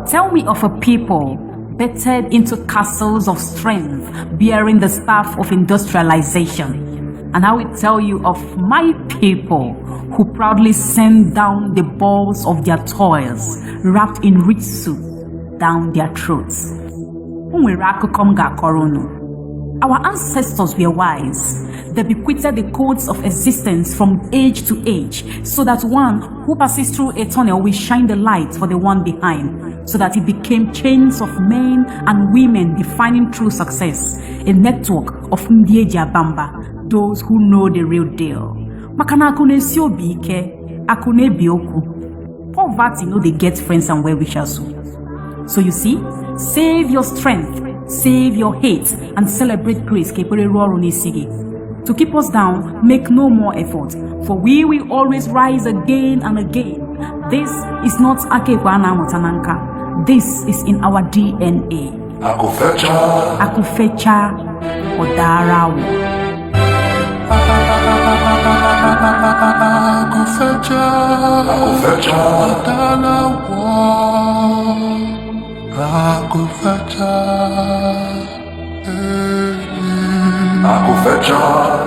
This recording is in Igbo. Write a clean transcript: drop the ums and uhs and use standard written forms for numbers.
Tell me of a people bettered into castles of strength, bearing the staff of industrialization. And I will tell you of my people who proudly send down the balls of their toils, wrapped in rich soup, down their throats. Our ancestors were wise. They bequeathed the codes of existence from age to age, so that one who passes through a tunnel will shine the light for the one behind, so that it became chains of men and women defining true success, a network of Ndieja Bamba, those who know the real deal. Makana akune si obi ike, akune bioku. Poverty no they get friends and well-wishers. So you see, save your strength, save your hate, and celebrate grace. To keep us down, make no more effort, for we will always rise again and again. This is not Akekwana Motananka. This is in our DNA. Akufecha Odarawo. Akufecha